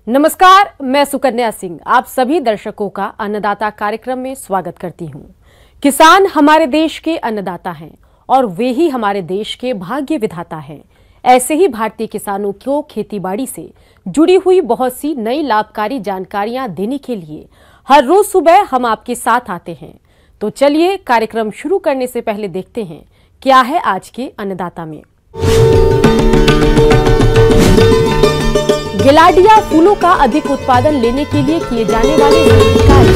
नमस्कार, मैं सुकन्या सिंह आप सभी दर्शकों का अन्नदाता कार्यक्रम में स्वागत करती हूं। किसान हमारे देश के अन्नदाता हैं और वे ही हमारे देश के भाग्य विधाता हैं। ऐसे ही भारतीय किसानों को खेतीबाड़ी से जुड़ी हुई बहुत सी नई लाभकारी जानकारियां देने के लिए हर रोज सुबह हम आपके साथ आते हैं। तो चलिए कार्यक्रम शुरू करने से पहले देखते हैं क्या है आज के अन्नदाता में। गिलाडिया फूलों का अधिक उत्पादन लेने के लिए किए जाने वाले कार्य।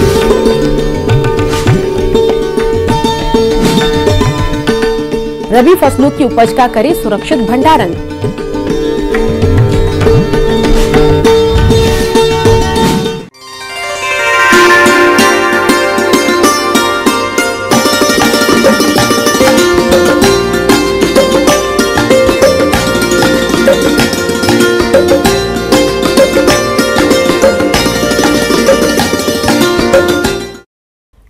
रबी फसलों की उपज का करें सुरक्षित भंडारण।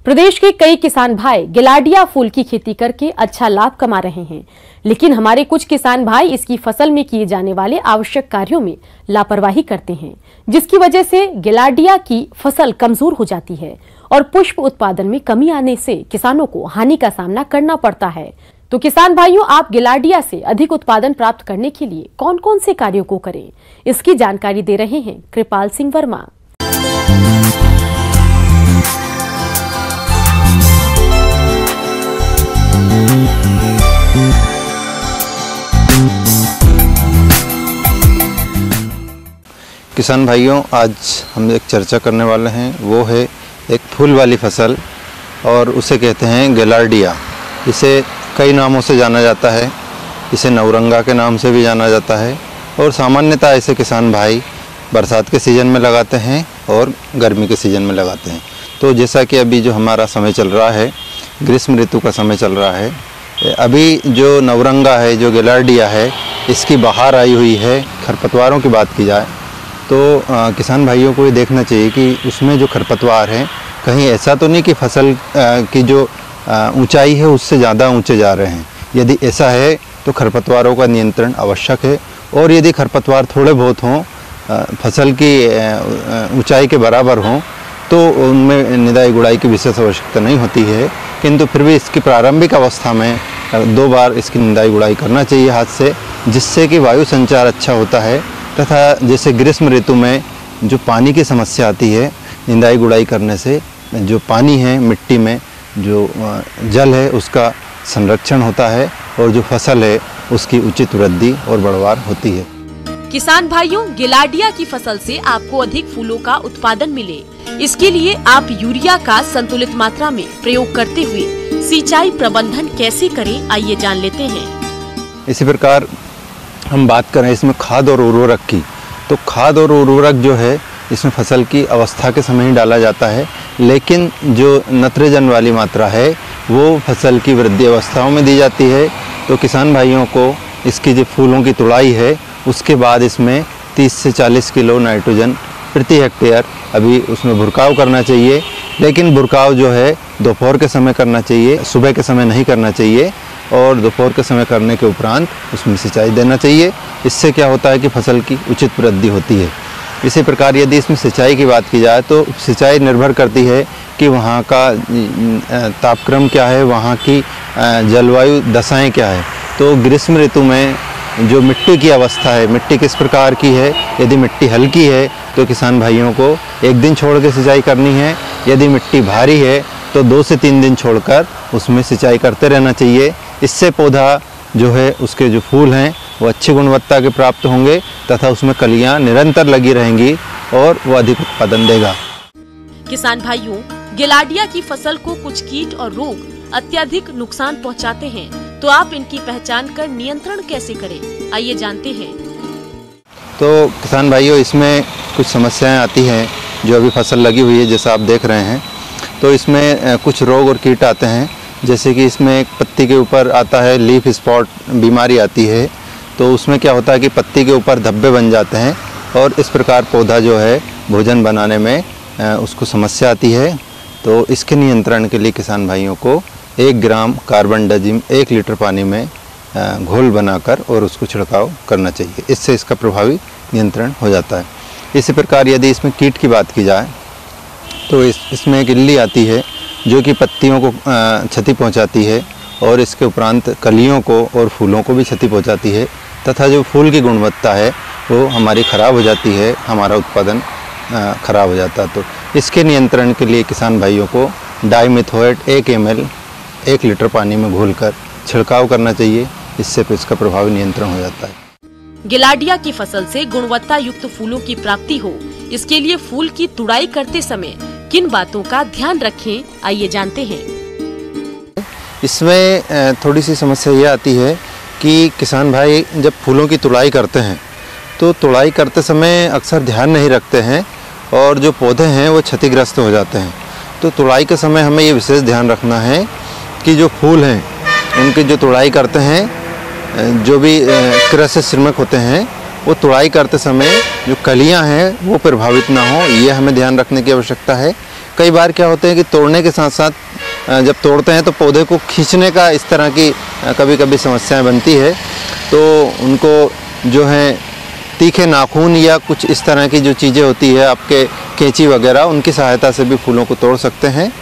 प्रदेश के कई किसान भाई गिलाडिया फूल की खेती करके अच्छा लाभ कमा रहे हैं, लेकिन हमारे कुछ किसान भाई इसकी फसल में किए जाने वाले आवश्यक कार्यों में लापरवाही करते हैं, जिसकी वजह से गिलाडिया की फसल कमजोर हो जाती है और पुष्प उत्पादन में कमी आने से किसानों को हानि का सामना करना पड़ता है। तो किसान भाइयों, आप गिलाडिया से अधिक उत्पादन प्राप्त करने के लिए कौन कौन से कार्यों को करें, इसकी जानकारी दे रहे हैं कृपाल सिंह वर्मा। किसान भाइयों, आज हम एक चर्चा करने वाले हैं, वो है एक फूल वाली फसल और उसे कहते हैं गिलाडिया। इसे कई नामों से जाना जाता है, इसे नवरंगा के नाम से भी जाना जाता है और सामान्यतः इसे किसान भाई बरसात के सीज़न में लगाते हैं और गर्मी के सीज़न में लगाते हैं। तो जैसा कि अभी जो हमारा समय चल रहा है, ग्रीष्म ऋतु का समय चल रहा है, अभी जो नवरंगा है, जो गिलाडिया है, इसकी बहार आई हुई है। खरपतवारों की बात की जाए तो किसान भाइयों को ये देखना चाहिए कि उसमें जो खरपतवार हैं कहीं ऐसा तो नहीं कि फसल की जो ऊंचाई है उससे ज़्यादा ऊंचे जा रहे हैं। यदि ऐसा है तो खरपतवारों का नियंत्रण आवश्यक है और यदि खरपतवार थोड़े बहुत हों, फसल की ऊंचाई के बराबर हों, तो उनमें निदाई गुड़ाई की विशेष आवश्यकता नहीं होती है, किंतु फिर भी इसकी प्रारंभिक अवस्था में 2 बार इसकी निदाई गुड़ाई करना चाहिए हाथ से, जिससे कि वायु संचार अच्छा होता है। तथा जैसे ग्रीष्म ऋतु में जो पानी की समस्या आती है, निदाई गुड़ाई करने से जो पानी है, मिट्टी में जो जल है, उसका संरक्षण होता है और जो फसल है उसकी उचित वृद्धि और बढ़वार होती है। किसान भाइयों, गिलाडिया की फसल से आपको अधिक फूलों का उत्पादन मिले, इसके लिए आप यूरिया का संतुलित मात्रा में प्रयोग करते हुए सिंचाई प्रबंधन कैसे करें, आइए जान लेते हैं। इसी प्रकार हम बात करें इसमें खाद और उर्वरक की, तो खाद और उर्वरक जो है इसमें फसल की अवस्था के समय ही डाला जाता है, लेकिन जो नत्रजन वाली मात्रा है वो फसल की वृद्धि अवस्थाओं में दी जाती है। तो किसान भाइयों को इसकी जो फूलों की तुड़ाई है उसके बाद इसमें 30 से 40 किलो नाइट्रोजन प्रति हेक्टेयर अभी उसमें भुरकाव करना चाहिए, लेकिन भुरकाव जो है दोपहर के समय करना चाहिए, सुबह के समय नहीं करना चाहिए और दोपहर के समय करने के उपरांत उसमें सिंचाई देना चाहिए। इससे क्या होता है कि फसल की उचित वृद्धि होती है। इसी प्रकार यदि इसमें सिंचाई की बात की जाए तो सिंचाई निर्भर करती है कि वहाँ का तापक्रम क्या है, वहाँ की जलवायु दशाएं क्या है। तो ग्रीष्म ऋतु में जो मिट्टी की अवस्था है, मिट्टी किस प्रकार की है, यदि मिट्टी हल्की है तो किसान भाइयों को 1 दिन छोड़ के सिंचाई करनी है। यदि मिट्टी भारी है तो 2 से 3 दिन छोड़कर उसमें सिंचाई करते रहना चाहिए। इससे पौधा जो है, उसके जो फूल हैं वो अच्छी गुणवत्ता के प्राप्त होंगे तथा उसमें कलियां निरंतर लगी रहेंगी और वो अधिक उत्पादन देगा। किसान भाइयों, गिलाडिया की फसल को कुछ कीट और रोग अत्यधिक नुकसान पहुंचाते हैं, तो आप इनकी पहचान कर नियंत्रण कैसे करें, आइए जानते हैं। तो किसान भाइयों, इसमें कुछ समस्याएं आती हैं जो अभी फसल लगी हुई है, जैसा आप देख रहे हैं। तो इसमें कुछ रोग और कीट आते हैं, जैसे कि इसमें एक पत्ती के ऊपर आता है लीफ स्पॉट बीमारी आती है। तो उसमें क्या होता है कि पत्ती के ऊपर धब्बे बन जाते हैं और इस प्रकार पौधा जो है भोजन बनाने में उसको समस्या आती है। तो इसके नियंत्रण के लिए किसान भाइयों को 1 ग्राम कार्बनडाजिम 1 लीटर पानी में घोल बनाकर और उसको छिड़काव करना चाहिए। इससे इसका प्रभावी नियंत्रण हो जाता है। इसी प्रकार यदि इसमें कीट की बात की जाए तो इसमें एक इल्ली आती है जो कि पत्तियों को क्षति पहुंचाती है और इसके उपरांत कलियों को और फूलों को भी क्षति पहुंचाती है तथा जो फूल की गुणवत्ता है वो हमारी ख़राब हो जाती है, हमारा उत्पादन ख़राब हो जाता है। तो इसके नियंत्रण के लिए किसान भाइयों को डाइमिथोएट 1 ml 1 लीटर पानी में घोलकर छिड़काव करना चाहिए। इससे इसका प्रभावी नियंत्रण हो जाता है। गिलाडिया की फसल से गुणवत्ता युक्त फूलों की प्राप्ति हो, इसके लिए फूल की तुड़ाई करते समय किन बातों का ध्यान रखें, आइए जानते हैं। इसमें थोड़ी सी समस्या ये आती है कि किसान भाई जब फूलों की तुड़ाई करते हैं तो तुड़ाई करते समय अक्सर ध्यान नहीं रखते हैं और जो पौधे हैं वो क्षतिग्रस्त हो जाते हैं। तो तुड़ाई के समय हमें ये विशेष ध्यान रखना है कि जो फूल हैं उनकी जो तुड़ाई करते हैं, जो भी कृषि श्रमिक होते हैं वो तुड़ाई करते समय जो कलियां हैं वो प्रभावित ना हो, ये हमें ध्यान रखने की आवश्यकता है। कई बार क्या होते हैं कि तोड़ने के साथ साथ जब तोड़ते हैं तो पौधे को खींचने का इस तरह की कभी कभी समस्याएं बनती है, तो उनको जो है तीखे नाखून या कुछ इस तरह की जो चीज़ें होती है आपके कैंची वगैरह, उनकी सहायता से भी फूलों को तोड़ सकते हैं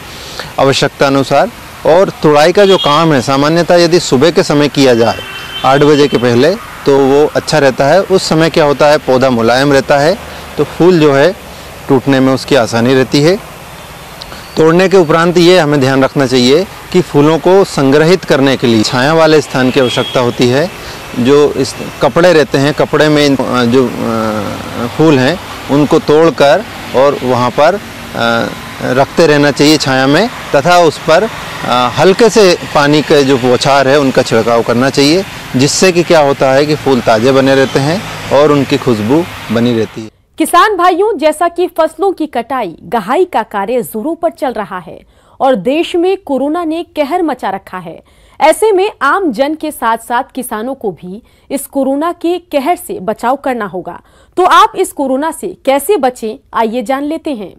आवश्यकता अनुसार। और तुड़ाई का जो काम है सामान्यतः यदि सुबह के समय किया जाए 8 बजे के पहले तो वो अच्छा रहता है। उस समय क्या होता है, पौधा मुलायम रहता है तो फूल जो है टूटने में उसकी आसानी रहती है। तोड़ने के उपरांत ये हमें ध्यान रखना चाहिए कि फूलों को संग्रहित करने के लिए छाया वाले स्थान की आवश्यकता होती है। जो इस कपड़े रहते हैं, कपड़े में जो फूल हैं उनको तोड़कर और वहाँ पर रखते रहना चाहिए छाया में, तथा उस पर हल्के से पानी के जो बौछार है उनका छिड़काव करना चाहिए, जिससे कि क्या होता है कि फूल ताज़े बने रहते हैं और उनकी खुशबू बनी रहती है। किसान भाइयों, जैसा कि फसलों की कटाई गहाई का कार्य जोरों पर चल रहा है और देश में कोरोना ने कहर मचा रखा है, ऐसे में आम जन के साथ साथ किसानों को भी इस कोरोना के कहर से बचाव करना होगा। तो आप इस कोरोना से कैसे बचें, आइए जान लेते हैं।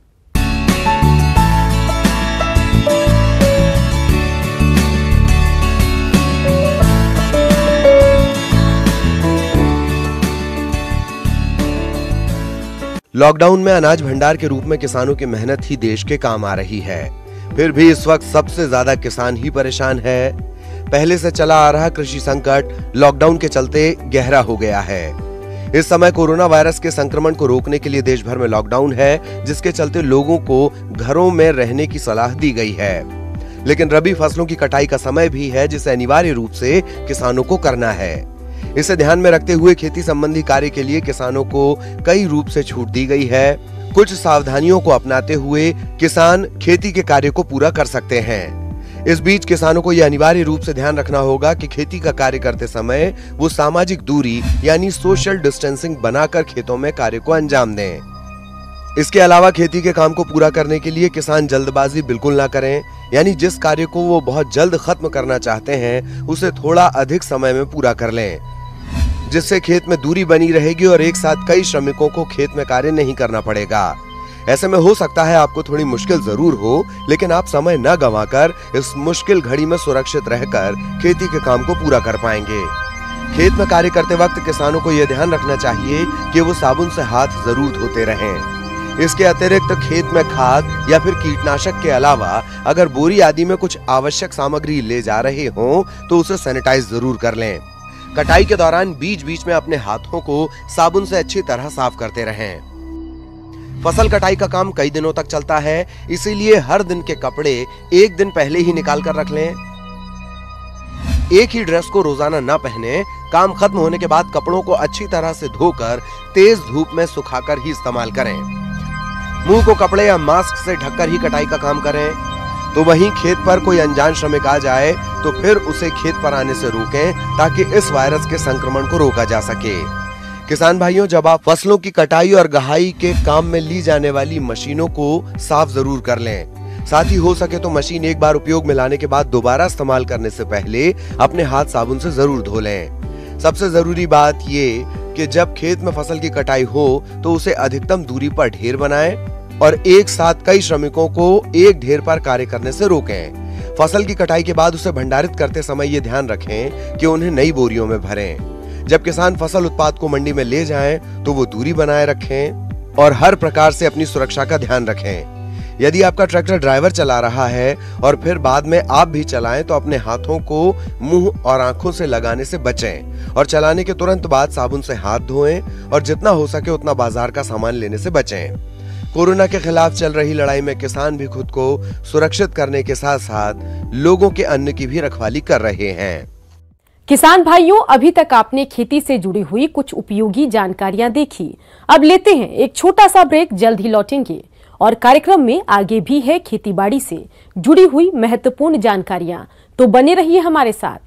लॉकडाउन में अनाज भंडार के रूप में किसानों की मेहनत ही देश के काम आ रही है। फिर भी इस वक्त सबसे ज्यादा किसान ही परेशान है। पहले से चला आ रहा कृषि संकट लॉकडाउन के चलते गहरा हो गया है। इस समय कोरोना वायरस के संक्रमण को रोकने के लिए देश भर में लॉकडाउन है, जिसके चलते लोगों को घरों में रहने की सलाह दी गई है। लेकिन रबी फसलों की कटाई का समय भी है, जिसे अनिवार्य रूप से किसानों को करना है। इसे ध्यान में रखते हुए खेती संबंधी कार्य के लिए किसानों को कई रूप से छूट दी गई है। कुछ सावधानियों को अपनाते हुए किसान खेती के कार्य को पूरा कर सकते हैं। इस बीच किसानों को यह अनिवार्य रूप से ध्यान रखना होगा कि खेती का कार्य करते समय वो सामाजिक दूरी यानी सोशल डिस्टेंसिंग बनाकर खेतों में कार्य को अंजाम दें। इसके अलावा खेती के काम को पूरा करने के लिए किसान जल्दबाजी बिल्कुल ना करें, यानी जिस कार्य को वो बहुत जल्द खत्म करना चाहते हैं उसे थोड़ा अधिक समय में पूरा कर लें, जिससे खेत में दूरी बनी रहेगी और एक साथ कई श्रमिकों को खेत में कार्य नहीं करना पड़ेगा। ऐसे में हो सकता है आपको थोड़ी मुश्किल जरूर हो, लेकिन आप समय न गंवाकर इस मुश्किल घड़ी में सुरक्षित रहकर खेती के काम को पूरा कर पाएंगे। खेत में कार्य करते वक्त किसानों को यह ध्यान रखना चाहिए कि वो साबुन से हाथ जरूर धोते रहें। इसके अतिरिक्त खेत में खाद या फिर कीटनाशक के अलावा अगर बोरी आदि में कुछ आवश्यक सामग्री ले जा रहे हों तो उसे सैनिटाइज जरूर कर लें। कटाई के दौरान बीच बीच में अपने हाथों को साबुन से अच्छी तरह साफ करते रहें। फसल कटाई का काम कई दिनों तक चलता है, इसीलिए हर दिन के कपड़े एक दिन पहले ही निकाल कर रख लें। एक ही ड्रेस को रोजाना न पहने, काम खत्म होने के बाद कपड़ों को अच्छी तरह से धोकर तेज धूप में सुखाकर ही इस्तेमाल करें। मुंह को कपड़े या मास्क से ढककर ही कटाई का काम करें। तो वहीं खेत पर कोई अनजान श्रमिक आ जाए तो फिर उसे खेत पर आने से रोकें, ताकि इस वायरस के संक्रमण को रोका जा सके। किसान भाइयों, जब आप फसलों की कटाई और गहाई के काम में ली जाने वाली मशीनों को साफ जरूर कर लें। साथ ही हो सके तो मशीन एक बार उपयोग में लाने के बाद दोबारा इस्तेमाल करने से पहले अपने हाथ साबुन से जरूर धो लें। सबसे जरूरी बात ये कि जब खेत में फसल की कटाई हो तो उसे अधिकतम दूरी पर ढेर बनाएं और एक साथ कई श्रमिकों को एक ढेर पर कार्य करने से रोकें। फसल की कटाई के बाद उसे भंडारित करते समय ये ध्यान रखें कि उन्हें नई बोरियों में भरें। जब किसान फसल उत्पाद को मंडी में ले जाएं तो वो दूरी बनाए रखें। और हर प्रकार से अपनी सुरक्षा का ध्यान रखें। यदि आपका ट्रैक्टर ड्राइवर चला रहा है और फिर बाद में आप भी चलाएं तो अपने हाथों को मुंह और आंखों से लगाने से बचें और चलाने के तुरंत बाद साबुन से हाथ धोएं और जितना हो सके उतना बाजार का सामान लेने से बचें। कोरोना के खिलाफ चल रही लड़ाई में किसान भी खुद को सुरक्षित करने के साथ साथ लोगों के अन्न की भी रखवाली कर रहे हैं। किसान भाइयों, अभी तक आपने खेती से जुड़ी हुई कुछ उपयोगी जानकारियां देखी। अब लेते हैं एक छोटा सा ब्रेक, जल्द ही लौटेंगे और कार्यक्रम में आगे भी है खेतीबाड़ी से जुड़ी हुई महत्वपूर्ण जानकारियां, तो बने रहिए हमारे साथ।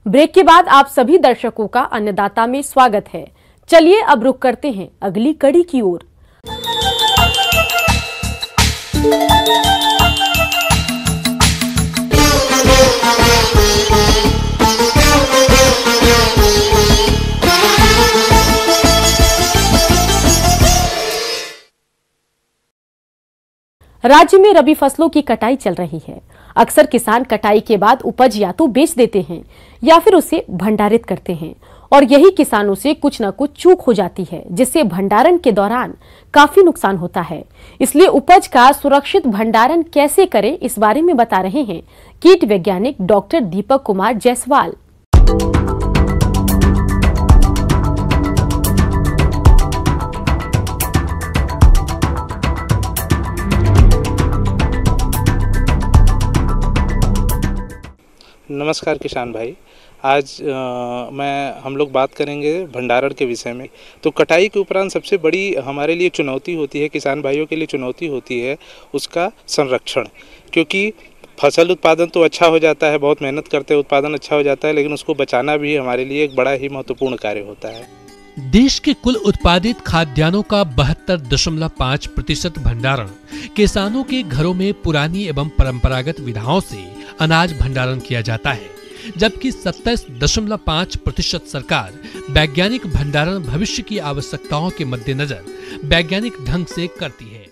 ब्रेक के बाद आप सभी दर्शकों का अन्नदाता में स्वागत है। चलिए अब रुक करते हैं अगली कड़ी की ओर। राज्य में रबी फसलों की कटाई चल रही है। अक्सर किसान कटाई के बाद उपज या तो बेच देते हैं या फिर उसे भंडारित करते हैं और यही किसानों से कुछ न कुछ चूक हो जाती है, जिससे भंडारण के दौरान काफी नुकसान होता है। इसलिए उपज का सुरक्षित भंडारण कैसे करें, इस बारे में बता रहे हैं कीट वैज्ञानिक डॉक्टर दीपक कुमार जायसवाल। नमस्कार किसान भाई, आज हम लोग बात करेंगे भंडारण के विषय में। तो कटाई के उपरांत सबसे बड़ी हमारे लिए चुनौती होती है, किसान भाइयों के लिए चुनौती होती है उसका संरक्षण। क्योंकि फसल उत्पादन तो अच्छा हो जाता है, बहुत मेहनत करते हैं, उत्पादन अच्छा हो जाता है, लेकिन उसको बचाना भी हमारे लिए एक बड़ा ही महत्वपूर्ण कार्य होता है। देश के कुल उत्पादित खाद्यान्नों का 72.5% भंडारण किसानों के घरों में पुरानी एवं परंपरागत विधाओं से अनाज भंडारण किया जाता है, जबकि 27.5% सरकार वैज्ञानिक भंडारण भविष्य की आवश्यकताओं के मद्देनजर वैज्ञानिक ढंग से करती है।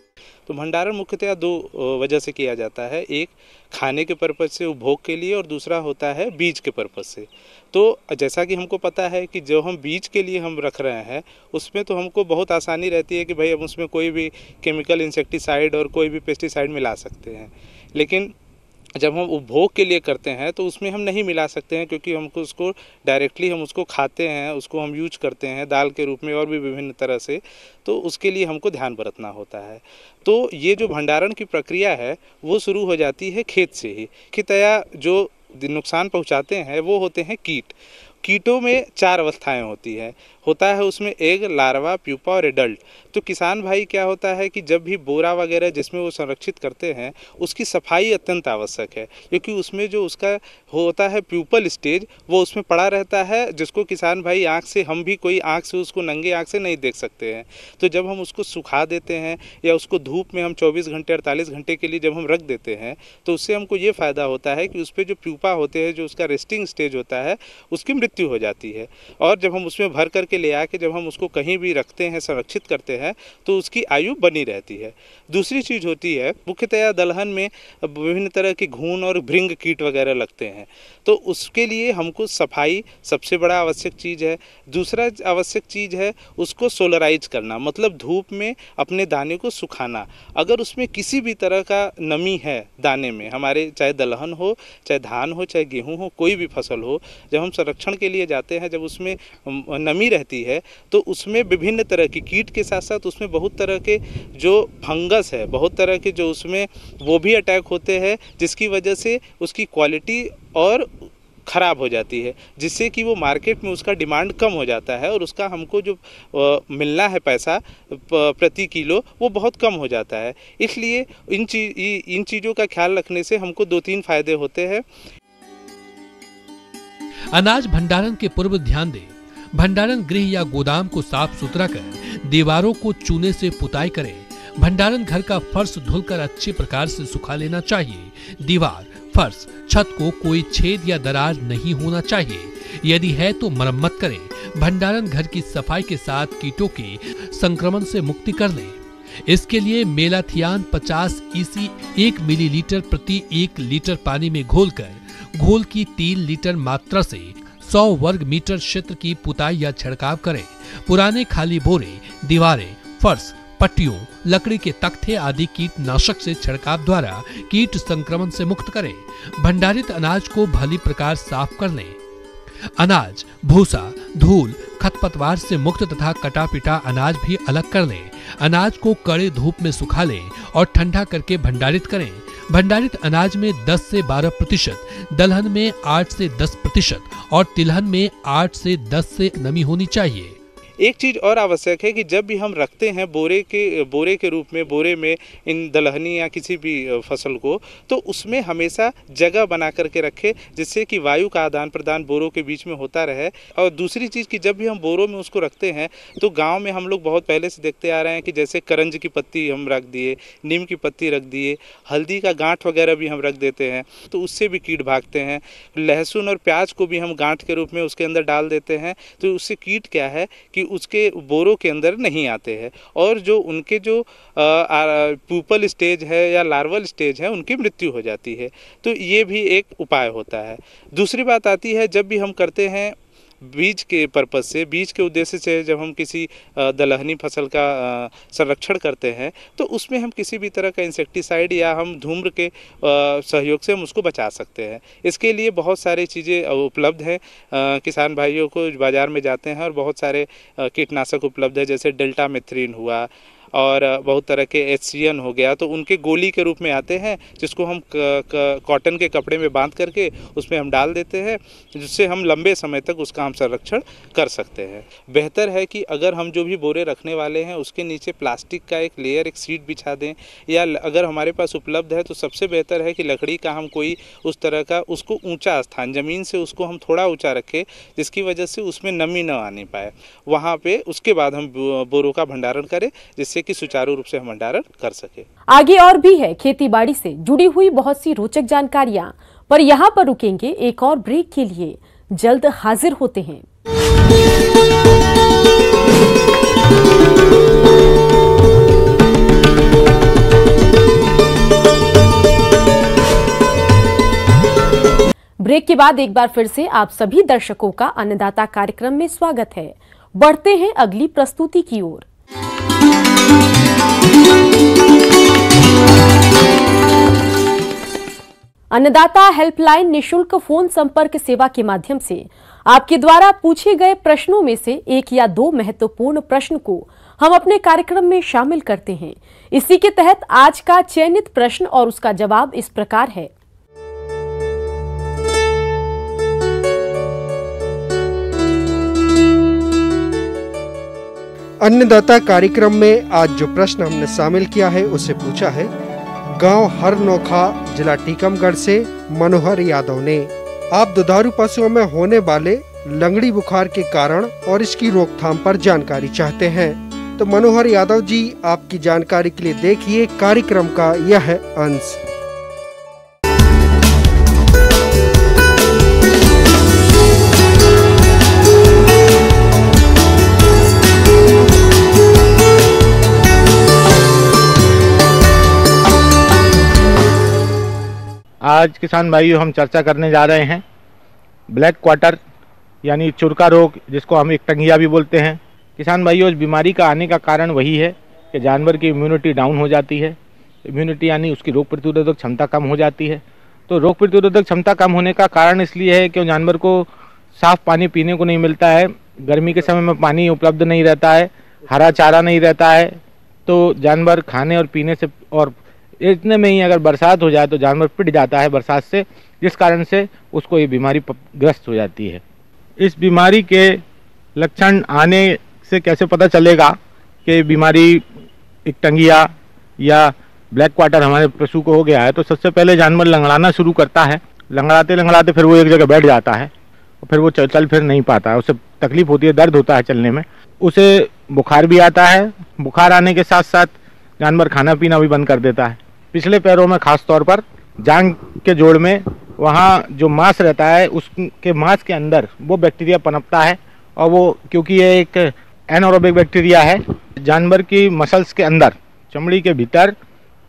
तो भंडारण मुख्यतः दो वजह से किया जाता है, एक खाने के पर्पज से, उपभोग के लिए, और दूसरा होता है बीज के पर्पज से। तो जैसा कि हमको पता है कि जो हम बीज के लिए हम रख रहे हैं उसमें तो हमको बहुत आसानी रहती है कि भाई हम उसमें कोई भी केमिकल इंसेक्टिसाइड और कोई भी पेस्टिसाइड मिला सकते हैं, लेकिन जब हम उपभोग के लिए करते हैं तो उसमें हम नहीं मिला सकते हैं, क्योंकि हमको उसको डायरेक्टली हम उसको खाते हैं, उसको हम यूज करते हैं दाल के रूप में और भी विभिन्न तरह से, तो उसके लिए हमको ध्यान बरतना होता है। तो ये जो भंडारण की प्रक्रिया है वो शुरू हो जाती है खेत से ही। खेतया जो नुकसान पहुंचाते हैं वो होते हैं कीट। कीटों में 4 अवस्थाएं होती है, होता है उसमें एग, लार्वा, प्यूपा और एडल्ट। तो किसान भाई क्या होता है कि जब भी बोरा वगैरह जिसमें वो संरक्षित करते हैं उसकी सफाई अत्यंत आवश्यक है, क्योंकि उसमें जो उसका होता है प्यूपल स्टेज वो उसमें पड़ा रहता है, जिसको किसान भाई आँख से, हम भी कोई आँख से उसको नंगे आँख से नहीं देख सकते हैं। तो जब हम उसको सुखा देते हैं या उसको धूप में हम 24 घंटे 48 घंटे के लिए जब हम रख देते हैं तो उससे हमको ये फ़ायदा होता है कि उस पर जो प्यूपा होते हैं, जो उसका रेस्टिंग स्टेज होता है, उसकी मृत्यु हो जाती है। और जब हम उसमें भर करके ले आके जब हम उसको कहीं भी रखते हैं, संरक्षित करते हैं, तो उसकी आयु बनी रहती है। दूसरी चीज़ होती है, मुख्यतया दलहन में विभिन्न तरह के घून और भृंग कीट वगैरह लगते हैं, तो उसके लिए हमको सफाई सबसे बड़ा आवश्यक चीज़ है। दूसरा आवश्यक चीज़ है उसको सोलराइज करना, मतलब धूप में अपने दाने को सुखाना। अगर उसमें किसी भी तरह का नमी है दाने में, हमारे चाहे दलहन हो, चाहे धान हो, चाहे गेहूँ हो, कोई भी फसल हो, जब हम संरक्षण के लिए जाते हैं, जब उसमें नमी रहती है तो उसमें विभिन्न तरह की कीट के साथ साथ उसमें बहुत तरह के जो फंगस है, बहुत तरह के जो उसमें वो भी अटैक होते हैं, जिसकी वजह से उसकी क्वालिटी और ख़राब हो जाती है, जिससे कि वो मार्केट में उसका डिमांड कम हो जाता है और उसका हमको जो मिलना है पैसा प्रति किलो वो बहुत कम हो जाता है। इसलिए इन चीज़ों का ख्याल रखने से हमको 2-3 फायदे होते हैं। अनाज भंडारण के पूर्व ध्यान दें, भंडारण गृह या गोदाम को साफ सुथरा कर दीवारों को चूने से पुताई करें। भंडारण घर का फर्श धुलकर अच्छे प्रकार से सुखा लेना चाहिए। दीवार, फर्श, छत को कोई छेद या दरार नहीं होना चाहिए, यदि है तो मरम्मत करें। भंडारण घर की सफाई के साथ कीटों के संक्रमण से मुक्ति कर लें। इसके लिए मेलाथियान 50 EC 1 मिलीलीटर प्रति 1 लीटर पानी में घोलकर घोल की 3 लीटर मात्रा से 100 वर्ग मीटर क्षेत्र की पुताई या छिड़काव करें। पुराने खाली बोरे, दीवारें, फर्श, पट्टियों, लकड़ी के तख्ते आदि कीटनाशक से छिड़काव द्वारा कीट संक्रमण से मुक्त करें। भंडारित अनाज को भली प्रकार साफ कर लें। अनाज, भूसा, धूल, खरपतवार से मुक्त तथा कटा पिटा अनाज भी अलग कर लें। अनाज को कड़े धूप में सुखा लें और ठंडा करके भंडारित करें। भंडारित अनाज में 10 से 12%, दलहन में 8 से 10% और तिलहन में 8 से 10 से नमी होनी चाहिए। एक चीज़ और आवश्यक है कि जब भी हम रखते हैं बोरे के रूप में, बोरे में इन दलहनी या किसी भी फसल को, तो उसमें हमेशा जगह बना करके रखें जिससे कि वायु का आदान प्रदान बोरों के बीच में होता रहे। और दूसरी चीज़ कि जब भी हम बोरों में उसको रखते हैं तो गांव में हम लोग बहुत पहले से देखते आ रहे हैं कि जैसे करंज की पत्ती हम रख दिए, नीम की पत्ती रख दिए, हल्दी का गांठ वगैरह भी हम रख देते हैं तो उससे भी कीट भागते हैं। लहसुन और प्याज को भी हम गांठ के रूप में उसके अंदर डाल देते हैं तो उससे कीट क्या है कि उसके बोरों के अंदर नहीं आते हैं और जो उनके जो प्यूपल स्टेज है या लार्वल स्टेज है उनकी मृत्यु हो जाती है। तो ये भी एक उपाय होता है। दूसरी बात आती है जब भी हम करते हैं बीज के पर्पज़ से, बीज के उद्देश्य से जब हम किसी दलहनी फसल का संरक्षण करते हैं तो उसमें हम किसी भी तरह का इंसेक्टिसाइड या हम धूम्र के सहयोग से हम उसको बचा सकते हैं। इसके लिए बहुत सारी चीज़ें उपलब्ध हैं। किसान भाइयों को बाज़ार में जाते हैं और बहुत सारे कीटनाशक उपलब्ध है, जैसे डेल्टामेथ्रिन हुआ और बहुत तरह के HCN हो गया, तो उनके गोली के रूप में आते हैं जिसको हम कॉटन के कपड़े में बांध करके उसमें हम डाल देते हैं जिससे हम लंबे समय तक उसका हम संरक्षण कर सकते हैं। बेहतर है कि अगर हम जो भी बोरे रखने वाले हैं उसके नीचे प्लास्टिक का एक लेयर, एक सीट बिछा दें, या अगर हमारे पास उपलब्ध है तो सबसे बेहतर है कि लकड़ी का हम कोई उस तरह का उसको ऊँचा स्थान, ज़मीन से उसको हम थोड़ा ऊँचा रखें जिसकी वजह से उसमें नमी न आने पाए। वहाँ पर उसके बाद हम बोरों का भंडारण करें जिससे कि सुचारू रूप से हम भंडारण कर सके। आगे और भी है खेतीबाड़ी से जुड़ी हुई बहुत सी रोचक जानकारियां, पर यहाँ पर रुकेंगे एक और ब्रेक के लिए। जल्द हाजिर होते हैं। ब्रेक के बाद एक बार फिर से आप सभी दर्शकों का अन्नदाता कार्यक्रम में स्वागत है। बढ़ते हैं अगली प्रस्तुति की ओर। अन्नदाता हेल्पलाइन निशुल्क फोन संपर्क सेवा के माध्यम से आपके द्वारा पूछे गए प्रश्नों में से एक या दो महत्वपूर्ण प्रश्न को हम अपने कार्यक्रम में शामिल करते हैं। इसी के तहत आज का चयनित प्रश्न और उसका जवाब इस प्रकार है। अन्नदाता कार्यक्रम में आज जो प्रश्न हमने शामिल किया है उसे पूछा है गांव हरनोखा, जिला टीकमगढ़ से मनोहर यादव ने। आप दुधारू पशुओं में होने वाले लंगड़ी बुखार के कारण और इसकी रोकथाम पर जानकारी चाहते हैं। तो मनोहर यादव जी, आपकी जानकारी के लिए देखिए कार्यक्रम का यह अंश। आज किसान भाइयों हम चर्चा करने जा रहे हैं ब्लैक क्वार्टर यानी चुरका रोग, जिसको हम एक टंगिया भी बोलते हैं। किसान भाइयों, इस बीमारी का आने का कारण वही है कि जानवर की इम्यूनिटी डाउन हो जाती है। इम्यूनिटी यानी उसकी रोग प्रतिरोधक क्षमता कम हो जाती है। तो रोग प्रतिरोधक क्षमता कम होने का कारण इसलिए है कि जानवर को साफ पानी पीने को नहीं मिलता है, गर्मी के समय में पानी उपलब्ध नहीं रहता है, हरा चारा नहीं रहता है, तो जानवर खाने और पीने से, और इतने में ही अगर बरसात हो जाए तो जानवर पिट जाता है बरसात से, जिस कारण से उसको ये बीमारी ग्रस्त हो जाती है। इस बीमारी के लक्षण आने से कैसे पता चलेगा कि बीमारी एक टंगिया या ब्लैक क्वार्टर हमारे पशु को हो गया है? तो सबसे पहले जानवर लंगड़ाना शुरू करता है। लंगड़ाते लंगड़ाते फिर वो एक जगह बैठ जाता है और फिर वो चल फिर नहीं पाता है, उसे तकलीफ होती है, दर्द होता है चलने में, उसे बुखार भी आता है। बुखार आने के साथ साथ जानवर खाना पीना भी बंद कर देता है। पिछले पैरों में खास तौर पर जांघ के जोड़ में वहाँ जो मांस रहता है उसके मांस के अंदर वो बैक्टीरिया पनपता है, और वो क्योंकि ये एक एनारोबिक बैक्टीरिया है, जानवर की मसल्स के अंदर, चमड़ी के भीतर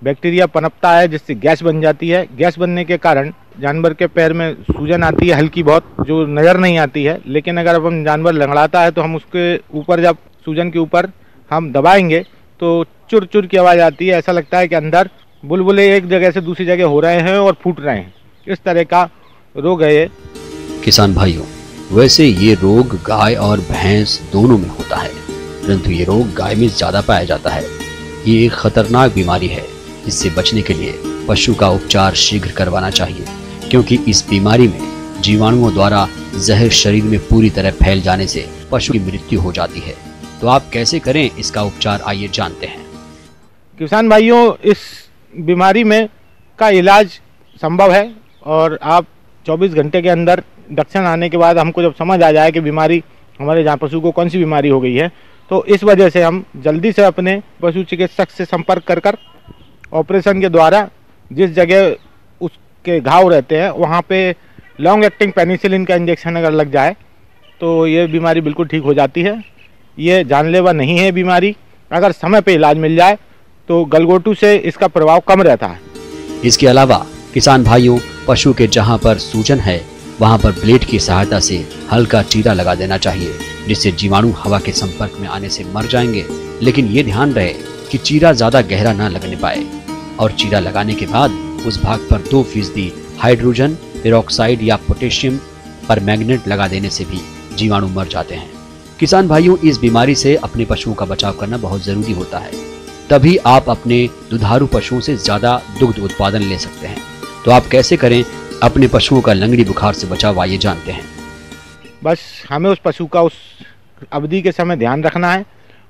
बैक्टीरिया पनपता है जिससे गैस बन जाती है। गैस बनने के कारण जानवर के पैर में सूजन आती है हल्की बहुत, जो नज़र नहीं आती है, लेकिन अगर अब हम जानवर लंगड़ाता है तो हम उसके ऊपर, जब सूजन के ऊपर हम दबाएंगे तो चुर चुर की आवाज़ आती है, ऐसा लगता है कि अंदर बुलबुले एक जगह से दूसरी जगह हो रहे हैं और फूट रहे हैं। इस तरह का रोग है ये। किसान भाइयों, वैसे ये रोग गाय और भैंस दोनों में होता है, परंतु ये रोग गाय में ज्यादा पाया जाता है। ये एक खतरनाक बीमारी है। इससे बचने के लिए पशु का उपचार शीघ्र करवाना चाहिए, क्योंकि इस बीमारी में जीवाणुओं द्वारा जहर शरीर में पूरी तरह फैल जाने से पशु की मृत्यु हो जाती है। तो आप कैसे करें इसका उपचार, आइए जानते हैं। किसान भाइयों, इस बीमारी में का इलाज संभव है और आप 24 घंटे के अंदर दक्षिण आने के बाद हमको जब समझ आ जाए कि बीमारी हमारे जहाँ पशु को कौन सी बीमारी हो गई है, तो इस वजह से हम जल्दी से अपने पशु चिकित्सक से संपर्क कर कर ऑपरेशन के द्वारा जिस जगह उसके घाव रहते हैं वहाँ पे लॉन्ग एक्टिंग पेनिसिलिन का इंजेक्शन अगर लग जाए तो ये बीमारी बिल्कुल ठीक हो जाती है। ये जानलेवा नहीं है बीमारी। अगर समय पे इलाज मिल जाए तो गलघोटू से इसका प्रभाव कम रहता है। इसके अलावा किसान भाइयों, पशु के जहां पर सूजन है वहां पर ब्लेड की सहायता से हल्का चीरा लगा देना चाहिए, जिससे जीवाणु हवा के संपर्क में आने से मर जाएंगे। लेकिन ये ध्यान रहे कि चीरा ज्यादा गहरा ना लगने पाए और चीरा लगाने के बाद उस भाग पर 2% हाइड्रोजन पेरोक्साइड या पोटेशियम परमैंगनेट लगा देने से भी जीवाणु मर जाते हैं। किसान भाइयों, इस बीमारी से अपने पशुओं का बचाव करना बहुत जरूरी होता है, तभी आप अपने दुधारू पशुओं से ज्यादा दुग्ध उत्पादन ले सकते हैं। तो आप कैसे करें अपने पशुओं का लंगड़ी बुखार से बचाव, आइए जानते हैं। बस हमें उस पशु का उस अवधि के समय ध्यान रखना है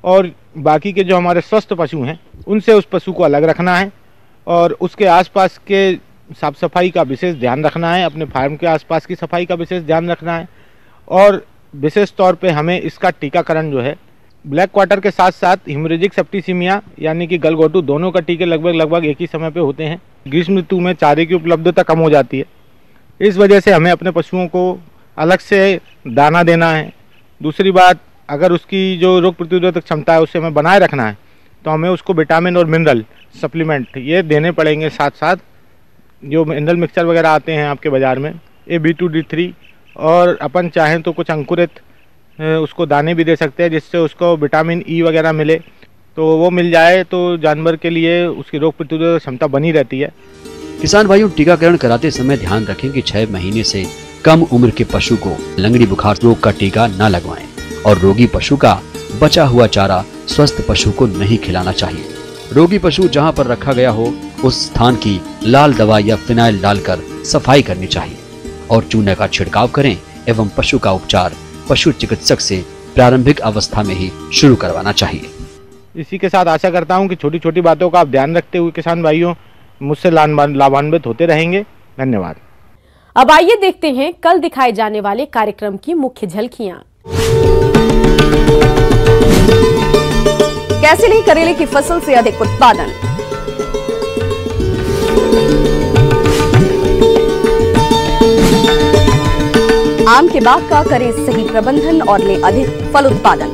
और बाकी के जो हमारे स्वस्थ पशु हैं उनसे उस पशु को अलग रखना है और उसके आसपास के साफ सफाई का विशेष ध्यान रखना है। अपने फार्म के आसपास की सफाई का विशेष ध्यान रखना है और विशेष तौर पे हमें इसका टीकाकरण जो है ब्लैक क्वार्टर के साथ साथ हिमोरेजिक सेप्टिसीमिया यानी कि गलघोटू दोनों का टीके लगभग एक ही समय पे होते हैं। ग्रीष्म ऋतु में चारे की उपलब्धता कम हो जाती है, इस वजह से हमें अपने पशुओं को अलग से दाना देना है। दूसरी बात, अगर उसकी जो रोग प्रतिरोधक क्षमता है उसे हमें बनाए रखना है तो हमें उसको विटामिन और मिनरल सप्लीमेंट ये देने पड़ेंगे। साथ साथ जो मिनरल मिक्सचर वगैरह आते हैं आपके बाज़ार में, AB2 D3, और अपन चाहें तो कुछ अंकुरित उसको दाने भी दे सकते हैं जिससे उसको विटामिन E वगैरह मिले, तो वो मिल जाए तो जानवर के लिए उसकी रोग प्रतिरोधक क्षमता बनी रहती है। किसान भाइयों, टीकाकरण कराते समय ध्यान रखें कि 6 महीने से कम उम्र के पशु को लंगड़ी बुखार रोग का टीका न लगवाएं और रोगी पशु का बचा हुआ चारा स्वस्थ पशु को नहीं खिलाना चाहिए। रोगी पशु जहां पर रखा गया हो उस स्थान की लाल दवा या फिनाइल डालकर सफाई करनी चाहिए और चूने का छिड़काव करें एवं पशु का उपचार पशु चिकित्सक से प्रारंभिक अवस्था में ही शुरू करवाना चाहिए। इसी के साथ आशा करता हूं कि छोटी छोटी बातों का आप ध्यान रखते हुए किसान भाइयों मुझसे लाभान्वित होते रहेंगे। धन्यवाद। अब आइए देखते हैं कल दिखाए जाने वाले कार्यक्रम की मुख्य झलकियां। कैसे लें करेले की फसल से अधिक उत्पादन। आम के बाग का करें सही प्रबंधन और लें अधिक फल उत्पादन।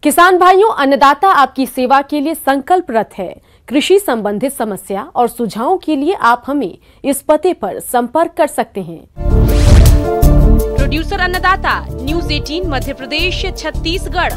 किसान भाइयों, अन्नदाता आपकी सेवा के लिए संकल्परत है। कृषि संबंधित समस्या और सुझावों के लिए आप हमें इस पते पर संपर्क कर सकते हैं। प्रोड्यूसर अन्नदाता, न्यूज़ 18 मध्य प्रदेश, छत्तीसगढ़।